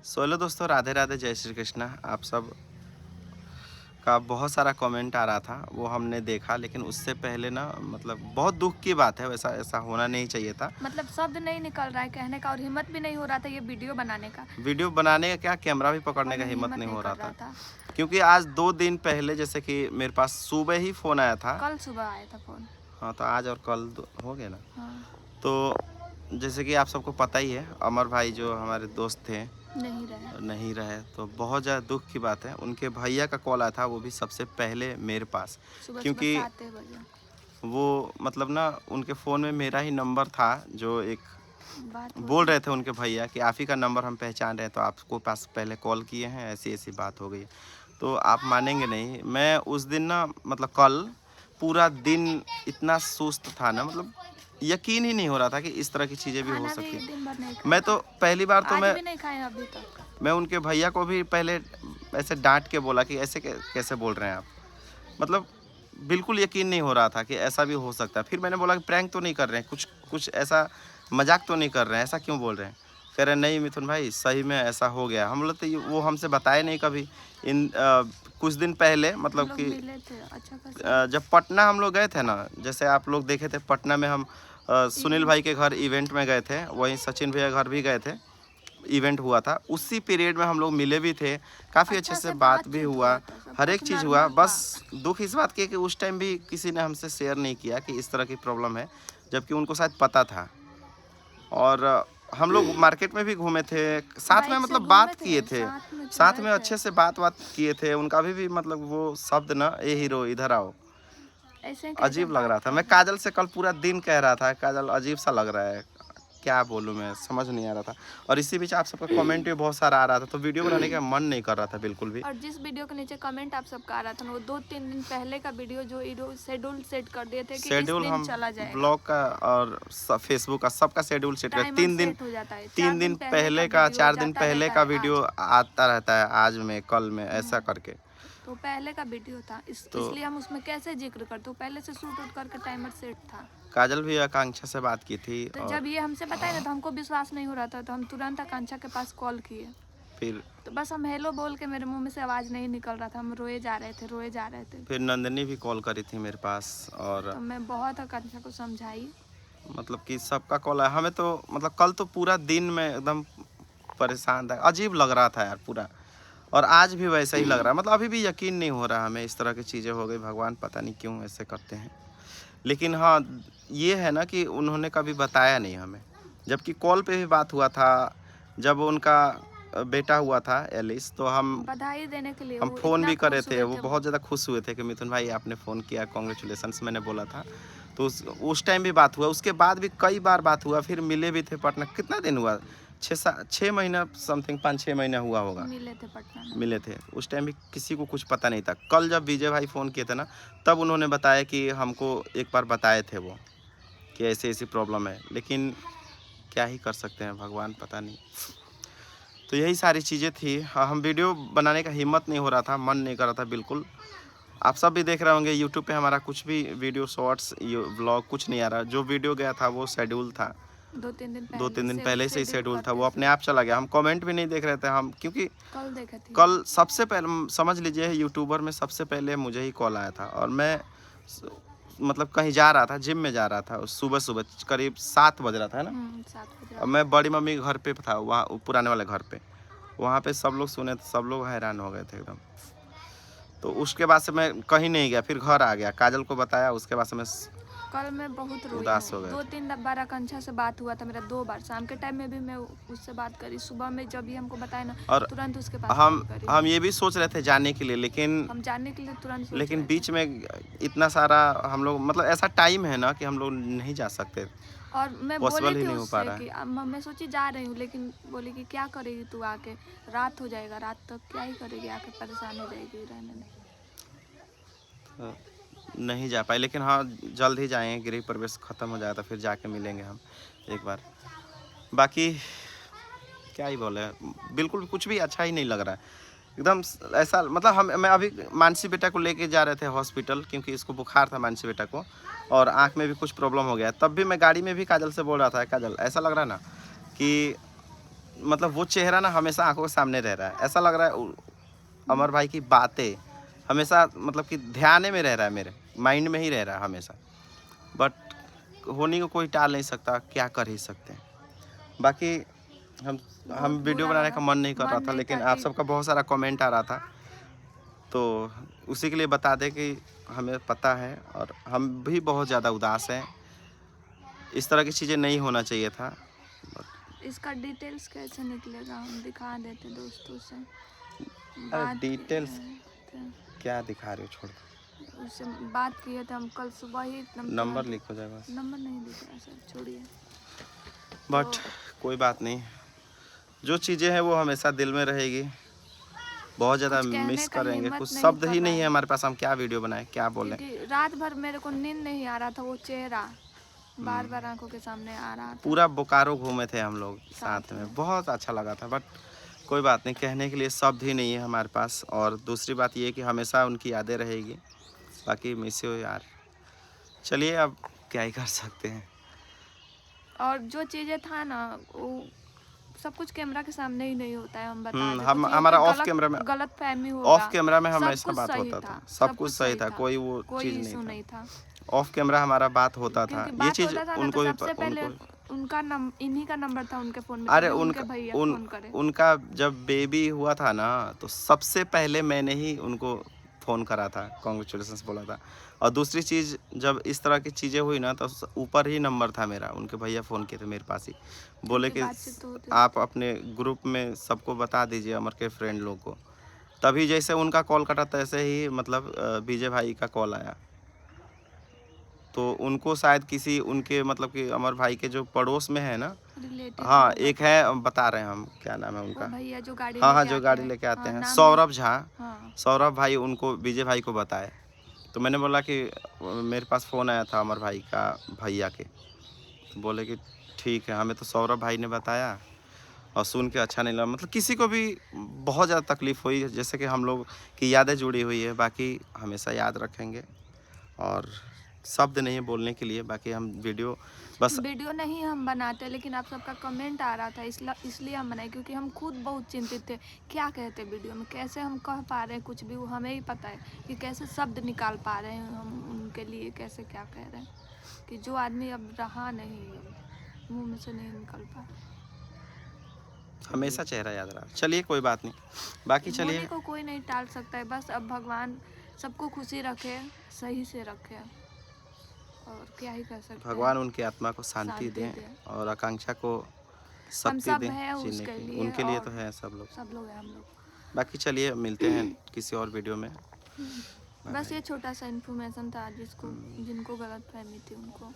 Hello दोस्तों, राधे राधे, जय श्री कृष्णा। आप सब का बहुत सारा कमेंट आ रहा था, वो हमने देखा। लेकिन उससे पहले ना मतलब बहुत दुख की बात है, वैसा ऐसा होना नहीं चाहिए था। मतलब शब्द नहीं निकल रहा है कहने का और हिम्मत भी नहीं हो रहा था ये वीडियो बनाने का। वीडियो बनाने का क्या, कैमरा भी पकड़ने और का नहीं हिम्मत नहीं नहीं हो रहा कर रहा था। था। क्योंकि आज 2 दिन पहले जैसे कि मेरे पास सुबह ही फ़ोन आया था। कल सुबह आया था फोन। हाँ, तो आज और कल हो गए ना। हाँ। तो जैसे कि आप सबको पता ही है, अमर भाई जो हमारे दोस्त थे नहीं रहे। नहीं रहे, तो बहुत ज़्यादा दुख की बात है। उनके भैया का कॉल आया था, वो भी सबसे पहले मेरे पास। सुबह सुबह क्योंकि 7 बजे वो मतलब ना उनके फ़ोन में मेरा ही नंबर था, जो एक बात हुआ बोल था। रहे थे उनके भैया कि आप ही का नंबर हम पहचान रहे हैं, तो आपको पास पहले कॉल किए हैं, ऐसी ऐसी बात हो गई। तो आप मानेंगे नहीं, मैं उस दिन ना मतलब कल पूरा दिन इतना सुस्त था ना, मतलब यकीन ही नहीं हो रहा था कि इस तरह की चीज़ें भी हो खाना भी सकती। दिन भर नहीं खाए मैं तो थे। पहली बार तो आज भी नहीं खाए अभी तक। मैं उनके भैया को भी पहले ऐसे डांट के बोला कि ऐसे कैसे बोल रहे हैं आप। मतलब बिल्कुल यकीन नहीं हो रहा था कि ऐसा भी हो सकता है। फिर मैंने बोला कि प्रैंक तो नहीं कर रहे हैं, कुछ कुछ ऐसा मजाक तो नहीं कर रहे हैं, ऐसा क्यों बोल रहे हैं। कह रहे नहीं मिथुन भाई, सही में ऐसा हो गया। हम लोग तो वो हमसे बताए नहीं कभी। कुछ दिन पहले हम मतलब लोग कि मिले थे अच्छा खासा। जब पटना हम लोग गए थे ना, जैसे आप लोग देखे थे पटना में हम सुनील इवेंट। भाई के घर इवेंट में गए थे, वहीं सचिन भैया घर भी गए थे, इवेंट हुआ था। उसी पीरियड में हम लोग मिले भी थे, काफ़ी अच्छे अच्छा से से बात भी बातचीत हुआ, हुआ था, सब हर एक कुछ चीज़ हुआ। नॉर्मल था। बस दुख इस बात की है कि उस टाइम भी किसी ने हमसे शेयर नहीं किया कि इस तरह की प्रॉब्लम है, जबकि उनको शायद पता था। और हम लोग मार्केट में भी घूमे थे, साथ में बाइक से मतलब घूमे बात किए थे, थे, साथ में साथ चले में थे। अच्छे से बात किए थे। उनका भी मतलब वो शब्द ना, ए हीरो इधर आओ, ऐसे कैसे अजीब लग रहा बात था। कर मैं रहे। काजल से कल पूरा दिन कह रहा था, काजल अजीब सा लग रहा है, क्या बोलूँ मैं, समझ नहीं आ रहा था। और इसी बीच आप सबका कमेंट भी बहुत सारा आ रहा था, तो वीडियो बनाने का मन नहीं कर रहा था बिल्कुल भी। और जिस वीडियो के नीचे कमेंट आप सबका आ रहा था ना, वो 2-3 दिन पहले का वीडियो जो शेड्यूल सेट कर दिए थे कि इस शेड्यूल दिन हम चला जाएगा। ब्लॉग का और फेसबुक का सबका शेड्यूल सेट कर टाइमर 3 दिन, सेट हो जाता है, 4 तीन दिन दिन पहले का पहले का, वीडियो 4 दिन जाता पहले रहता का है वीडियो आज। आता रहता है, आज में कल में ऐसा करके। तो पहले का वीडियो था, तो इसलिए हम उसमें कैसे जिक्र करते, वो पहले से शूट उट करके टाइमर सेट था। काजल भी आकांक्षा से बात की थी, तो और जब ये हमसे बताया ना, तो हमको विश्वास नहीं हो रहा था, तो हम तुरंत आकांक्षा के पास कॉल किए। फिर तो बस हम हेलो बोल के, मेरे मुंह में से आवाज़ नहीं निकल रहा था, हम रोए जा रहे थे, रोए जा रहे थे। फिर नंदिनी भी कॉल करी थी मेरे पास, और तो मैं बहुत आकांक्षा को समझाई। मतलब कि सबका कॉल है हमें। तो मतलब कल तो पूरा दिन में एकदम परेशान था, अजीब लग रहा था यार पूरा। और आज भी वैसा ही लग रहा है, मतलब अभी भी यकीन नहीं हो रहा हमें, इस तरह की चीज़ें हो गई। भगवान पता नहीं क्यों ऐसे करते हैं। लेकिन हाँ, ये है ना कि उन्होंने कभी बताया नहीं हमें, जबकि कॉल पे भी बात हुआ था। जब उनका बेटा हुआ था एलिस, तो बधाई देने के लिए हम वो फ़ोन इतना भी करे खुश थे, हुए वो थे। बहुत ज़्यादा खुश हुए थे कि मिथुन भाई आपने फ़ोन किया, कॉन्ग्रेचुलेसन्स मैंने बोला था। तो उस टाइम भी बात हुआ, उसके बाद भी कई बार बात हुआ, फिर मिले भी थे पटना। कितना दिन हुआ, 6 महीना समथिंग, 5-6 महीना हुआ होगा मिले थे पटना में। मिले थे। उस टाइम भी किसी को कुछ पता नहीं था। कल जब विजय भाई फ़ोन किए थे ना, तब उन्होंने बताया कि हमको एक बार बताए थे वो, कि ऐसी ऐसी प्रॉब्लम है। लेकिन क्या ही कर सकते हैं, भगवान पता नहीं। तो यही सारी चीज़ें थी। हाँ, हम वीडियो बनाने का हिम्मत नहीं हो रहा था, मन नहीं कर रहा था बिल्कुल। आप सब भी देख रहे होंगे यूट्यूब पे हमारा कुछ भी वीडियो शॉर्ट्स व्लॉग कुछ नहीं आ रहा। जो वीडियो गया था वो शेड्यूल था, 2-3 दिन दो पहले तीन दिन से पहले से ही शेड्यूल शेड्यूल था, वो करते अपने थे। आप चला गया। हम कमेंट भी नहीं देख रहे थे हम, क्योंकि कल देखे थे। कल सबसे पहले समझ लीजिए यूट्यूबर में सबसे पहले मुझे ही कॉल आया था। और मैं मतलब कहीं जा रहा था, जिम में जा रहा था, सुबह सुबह करीब 7 बज रहा था, है ना। 7 बजे और रात मैं को। बड़ी मम्मी के घर पे था, वहाँ पुराने वाले घर पे। वहाँ पे सब लोग सुने तो सब लोग हैरान हो गए थे एकदम। तो उसके बाद से मैं कहीं नहीं गया, फिर घर आ गया, काजल को बताया, उसके बाद से मैं कल मैं बहुत रोई उदास हो हूँ। गए थे। 2-3 बार आकांक्षा से बात हुआ था मेरा, 2 बार। शाम के टाइम में भी मैं उससे बात करी, सुबह में जब भी हमको बताया ना, और तुरंत उसके पास हम कॉल करी हम मैं। ये भी सोच रहे थे जाने के लिए, लेकिन हम जानने के लिए तुरंत सोच रहे थे। बीच में इतना सारा हम लोग, मतलब ऐसा टाइम है ना कि हम लोग नहीं जा सकते, और मैं बोली पॉसिबल ही थी नहीं हो पा उससे रहा कि है। अब मैं सोची जा रही हूँ, लेकिन बोली कि क्या करेगी तू आके, रात हो जाएगा, रात तक क्या ही करेगी आके, परेशान हो जाएगी रहने में। तो नहीं जा पाए, लेकिन हाँ जल्द ही जाएंगे, गृह प्रवेश ख़त्म हो जाएगा तो फिर जाके मिलेंगे हम एक बार। बाकी क्या ही बोले, बिल्कुल कुछ भी अच्छा ही नहीं लग रहा है एकदम। ऐसा मतलब मैं अभी मानसी बेटा को लेके जा रहे थे हॉस्पिटल, क्योंकि इसको बुखार था मानसी बेटा को, और आँख में भी कुछ प्रॉब्लम हो गया। तब भी मैं गाड़ी में भी काजल से बोल रहा था, काजल ऐसा लग रहा है ना कि मतलब वो चेहरा ना हमेशा आंखों के सामने रह रहा है। ऐसा लग रहा है अमर भाई की बातें हमेशा मतलब कि ध्यान में रह रहा है, मेरे माइंड में ही रह रहा है हमेशा। बट होने को कोई टाल नहीं सकता, क्या कर ही सकते हैं। बाकी हम बहुत वीडियो बुरा बनाने लगा, का मन नहीं कर रहा मन था, नहीं लेकिन था आप कि सबका बहुत सारा कमेंट आ रहा था, तो उसी के लिए बता दें कि हमें पता है और हम भी बहुत ज़्यादा उदास हैं। इस तरह की चीज़ें नहीं होना चाहिए था। इसका डिटेल्स कैसे निकलेगा, हम दिखा देते दोस्तों से अरे बात डिटेल्स थे, क्या दिखा रहे हो, छोड़ दो। उससे बात किए थे हम कल सुबह ही। नंबर लिख हो जाएगा, नंबर नहीं दिख रहा सर, छोड़िए। बट कोई बात नहीं। जो चीज़ें हैं वो हमेशा दिल में रहेगी। बहुत ज़्यादा कुछ कहने मिस का करेंगे, हिम्मत कुछ नहीं शब्द कर ही रहा नहीं है है, हमारे पास, हम क्या वीडियो बनाएं, क्या बोलें। क्योंकि रात भर मेरे को नींद नहीं आ रहा था, वो चेहरा बार बार आंखों के सामने आ रहा था। पूरा बोकारो घूमे थे हम लोग साथ साथ में, बहुत अच्छा लगा था। बट कोई बात नहीं, कहने के लिए शब्द ही नहीं है हमारे पास। और दूसरी बात ये है कि हमेशा उनकी यादें रहेगी। बाकी मिस यू यार। चलिए अब क्या ही कर सकते हैं। और जो चीज़ें था ना, वो सब कुछ कैमरा के सामने ही नहीं होता है, हम बता दें। हम कुछ ये हमारा कोई ऑफ कैमरा में, गलत फहमी ऑफ होगा। कैमरा में सब हमेशा कुछ बात सही होता था, था, सब कुछ सही था, कोई वो कोई चीज़ इशू नहीं नहीं था। था। ऑफ कैमरा हमारा बात होता था, क्योंकि ये बात चीज़ होता था ना, तो उनको सबसे पहले उनको उनका इन्हीं का नंबर था उनके फ़ोन में, अरे तभी उनके भैया फ़ोन करे। उनका जब बेबी हुआ था ना, तो सबसे पहले मैंने ही उनको फ़ोन करा था, कॉन्ग्रेचुलेसन्स बोला था। और दूसरी चीज़, जब इस तरह की चीज़ें हुई ना, तो ऊपर ही नंबर था मेरा, उनके भैया फ़ोन किए थे मेरे पास ही, बोले क्योंकि कि बातचीत तो होती आप अपने ग्रुप में सबको बता दीजिए, अमर के फ्रेंड लोग को। तभी जैसे उनका कॉल कटा, तैसे ही मतलब विजय भाई का कॉल आया। तो उनको शायद किसी उनके मतलब कि अमर भाई के जो पड़ोस में है ना, रिलेटिव हाँ होगा, एक है, बता रहे हैं हम, क्या नाम है वो उनका, भैया जो गाड़ी हाँ हाँ लेके जो आते गाड़ी हैं। लेके आते हाँ, हैं, नाम नहीं। सौरभ झा। हाँ, सौरभ भाई उनको विजय भाई को बताए। तो मैंने बोला कि मेरे पास फ़ोन आया था अमर भाई का भैया के। तो बोले कि ठीक है, हमें तो सौरभ भाई ने बताया और सुन के अच्छा नहीं लगा। मतलब किसी को भी बहुत ज़्यादा तकलीफ़ हुई, जैसे कि हम लोग की यादें जुड़ी हुई है। बाकी हमेशा याद रखेंगे और शब्द नहीं है बोलने के लिए। बाकी हम वीडियो बस, वीडियो नहीं हम बनाते, लेकिन आप सबका कमेंट आ रहा था, इसलिए हम बनाए, क्योंकि हम खुद बहुत चिंतित थे क्या कहते वीडियो में, कैसे हम कह पा रहे हैं कुछ भी, वो हमें ही पता है कि कैसे शब्द निकाल पा रहे हैं हम उनके लिए, कैसे क्या कह रहे हैं, कि जो आदमी अब रहा नहीं, मुंह में से नहीं निकल पा। हमेशा चेहरा याद रहा। चलिए कोई बात नहीं, बाकी होने चलिए को कोई नहीं टाल सकता है, बस अब भगवान सबको खुशी रखे, सही से रखे, और क्या ही कर सकते हैं। भगवान उनकी आत्मा को शांति शांति दें दे, और आकांक्षा को हम शक्ति सब दें हैं जीने उसके की। लिए, उनके लिए और तो है सब लोग। हैं हम लोग। बाकी चलिए मिलते हैं किसी और वीडियो में। बाय बस बाय। ये छोटा सा इन्फॉर्मेशन था जिनको गलत फहमी थी उनको।